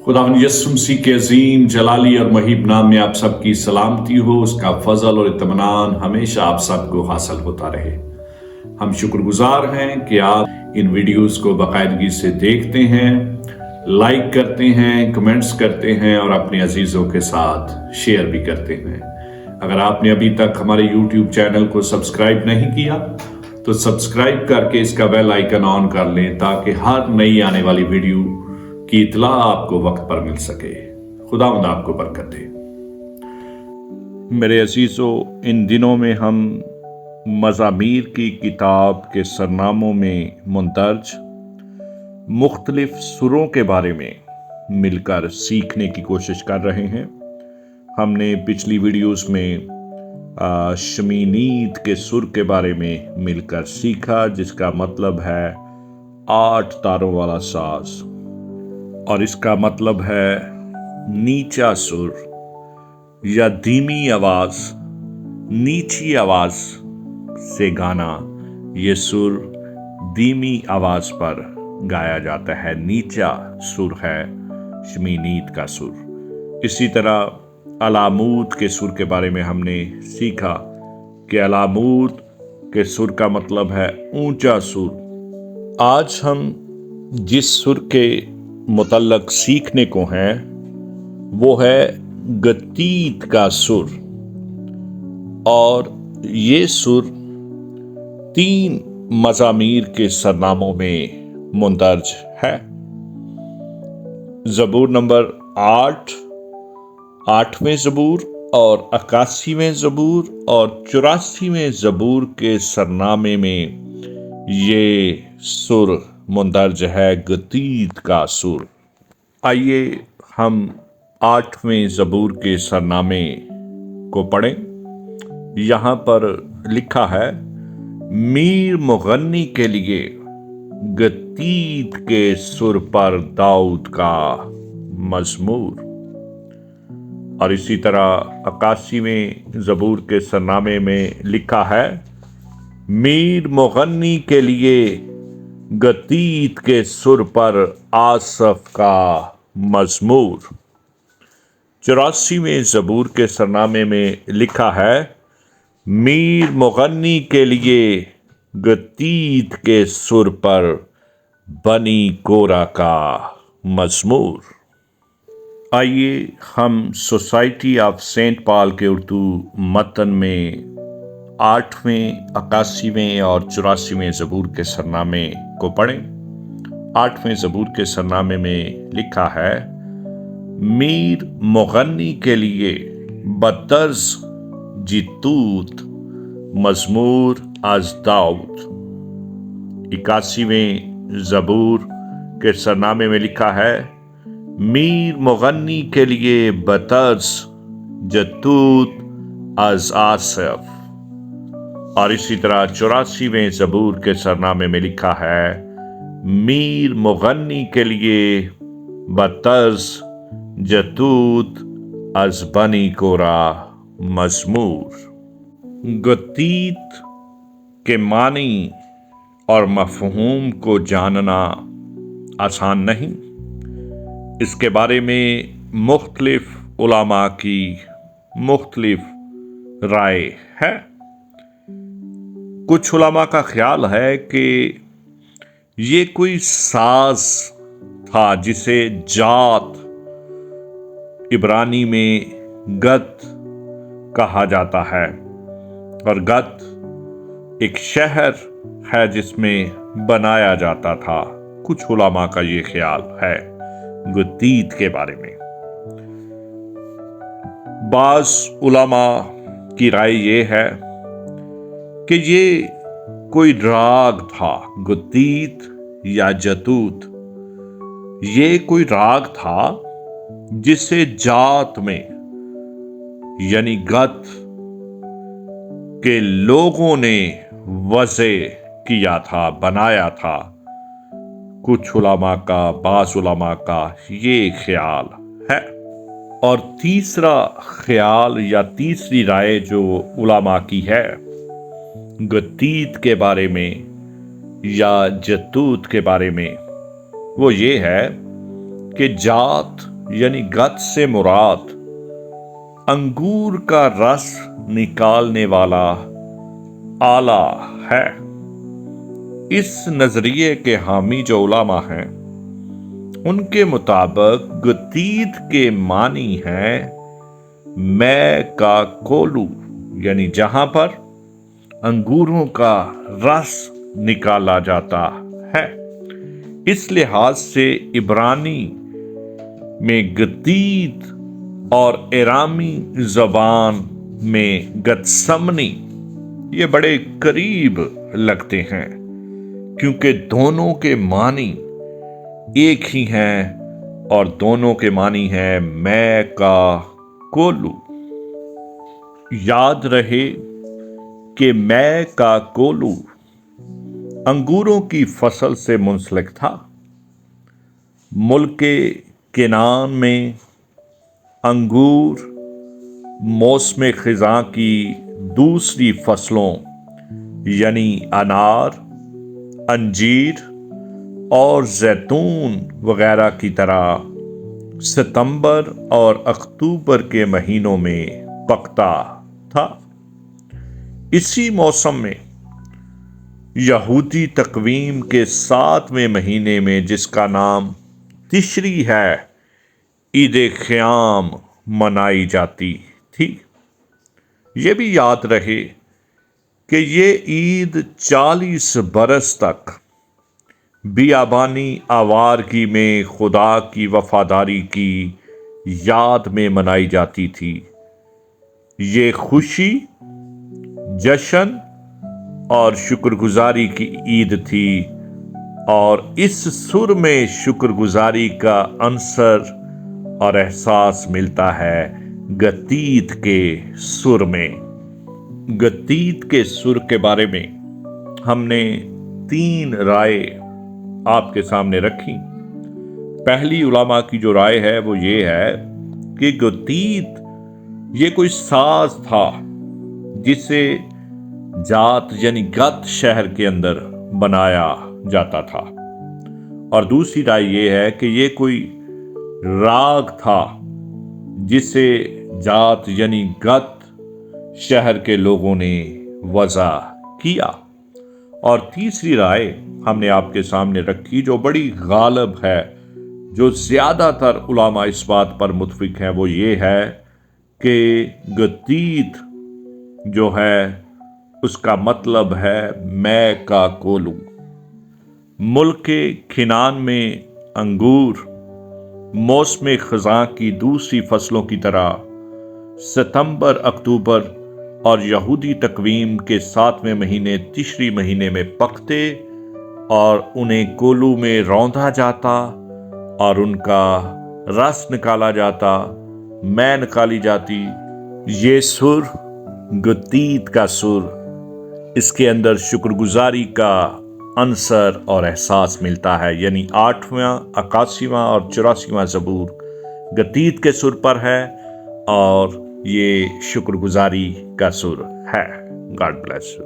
खुदावंद यीशु मसीह के अजीम जलाली और महीब नाम में आप सबकी सलामती हो। उसका फजल और इत्मीनान हमेशा आप सबको हासिल होता रहे। हम शुक्रगुजार हैं कि आप इन वीडियोस को बाकायदगी से देखते हैं, लाइक करते हैं, कमेंट्स करते हैं और अपने अजीजों के साथ शेयर भी करते हैं। अगर आपने अभी तक हमारे YouTube चैनल को सब्सक्राइब नहीं किया तो सब्सक्राइब करके इसका बेल आइकन ऑन कर लें ताकि हर नई आने वाली वीडियो की इतला आपको वक्त पर मिल सके। खुदावंद आपको बरकत दे। मेरे अजीजों, इन दिनों में हम मज़ामीर की किताब के सरनामों में मुंदरज मुख्तलिफ सुरों के बारे में मिलकर सीखने की कोशिश कर रहे हैं। हमने पिछली वीडियोस में शमीनीत के सुर के बारे में मिलकर सीखा, जिसका मतलब है 8 तारों वाला साज, और इसका मतलब है नीचा सुर या धीमी आवाज, नीची आवाज से गाना। ये सुर धीमी आवाज पर गाया जाता है, नीचा सुर है शमीनीत का सुर। इसी तरह अलामूद के सुर के बारे में हमने सीखा कि अलामूद के सुर का मतलब है ऊंचा सुर। आज हम जिस सुर के मुतल्लक सीखने को हैं वो है गतीत का सुर, और ये सुर 3 मज़ामीर के सरनामों में मुंदरज है। ज़बूर नंबर 8, 8वें ज़बूर और 81वें ज़बूर और 84वें ज़बूर के सरनामे में ये सुर मुंदरज है, गतीत का सुर। आइए हम 8वें ज़बूर के सरनामे को पढ़ें। यहाँ पर लिखा है, मीर मुगन्नी के लिए गतीत के सुर पर दाऊद का मज़मूर। और इसी तरह 81वें ज़बूर के सरनामे में लिखा है, मीर मुगन्नी के लिए गतीत के सुर पर आसफ का मज़मूर। 84वें ज़बूर के सरनामे में लिखा है, मीर मुगन्नी के लिए गतीत के सुर पर बनी कोरा का मज़मूर। आइए हम सोसाइटी ऑफ सेंट पॉल के उर्दू मतन में 8वें, 81वें और 84वें ज़बूर के सरनामे को पढ़ें। 8वें ज़बूर के सरनामे में लिखा है, मीर मुगन्नी के लिए बतर्ज जितूत मज़मूर अज दाऊद। 81वें ज़बूर के सरनामे में लिखा है, मीर मुगन्नी के लिए बतर्ज जतूत अज आसफ। और इसी तरह 84वें ज़बूर के सरनामे में लिखा है, मीर मुगन्नी के लिए बतर्ज जतूत अज बनी कोरा मज़मूर। गतीत के मानी और मफ़हूम को जानना आसान नहीं। इसके बारे में मुख्तलिफ उलमा की मुख्तलिफ राय है। कुछ उलमा का ख्याल है कि ये कोई साज था जिसे जात इब्रानी में गत कहा जाता है, और गत एक शहर है जिसमें बनाया जाता था। कुछ उलमा का ये ख्याल है गतीत के बारे में। बाज़ उलमा की राय ये है कि ये कोई राग था, गतीत या जतूत। ये कोई राग था जिसे जात में यानी गत के लोगों ने वज़े किया था, बनाया था। कुछ उलमा का, बाज़ उलमा का ये ख्याल है। और तीसरा ख्याल या तीसरी राय जो उलमा की है गतीत के बारे में या जतूत के बारे में, वो ये है कि जात यानी गत से मुराद अंगूर का रस निकालने वाला आला है। इस नजरिए के हामी जो उलामा हैं, उनके मुताबिक गतीत के मानी है मैं का कोलू, यानी जहां पर अंगूरों का रस निकाला जाता है। इस लिहाज से इब्रानी में गतीत और इरामी जबान में गतसमनी ये बड़े करीब लगते हैं, क्योंकि दोनों के मानी एक ही हैं और दोनों के मानी हैं मैं का कोलू। याद रहे कि मैं का कोलू अंगूरों की फसल से मुंसलिक था। मुल्क केनान में अंगूर मौसम खिज़ां की दूसरी फसलों यानी अनार, अंजीर और जैतून वगैरह की तरह सितंबर और अक्टूबर के महीनों में पकता था। इसी मौसम में यहूदी तकवीम के 7वें महीने में, जिसका नाम तिशरी है, ईद क़याम मनाई जाती थी। ये भी याद रहे कि ये ईद 40 बरस तक बियाबानी आवारगी में खुदा की वफादारी की याद में मनाई जाती थी। ये खुशी, जश्न और शुक्रगुजारी की ईद थी, और इस सुर में शुक्रगुजारी का अंसर और एहसास मिलता है गतीत के सुर में। गतीत के सुर के बारे में हमने 3 राय आपके सामने रखी। पहली उलामा की जो राय है वो ये है कि गतीत ये कोई साज था जिसे जात यानी गत शहर के अंदर बनाया जाता था, और दूसरी राय ये है कि ये कोई राग था जिसे जात यानी गत शहर के लोगों ने वज़ा किया। और तीसरी राय हमने आपके सामने रखी जो बड़ी गालिब है, जो ज़्यादातर उलामा इस बात पर मुत्फिक हैं, वो ये है कि गतीत जो है उसका मतलब है मैं का कोलू। मुल्क किनान में अंगूर मौसम ख़ज़ां की दूसरी फसलों की तरह सितंबर, अक्टूबर और यहूदी तकवीम के 7वें महीने तिशरी महीने में पकते और उन्हें कोलू में रौंदा जाता और उनका रस निकाला जाता, मैं निकाली जाती। ये सुर गतीत का सुर, इसके अंदर शुक्रगुजारी का अंसर और एहसास मिलता है, यानी 8वां, 81वां और 84वां ज़बूर गतीत के सुर पर है और ये शुक्रगुजारी का सुर है। God bless you.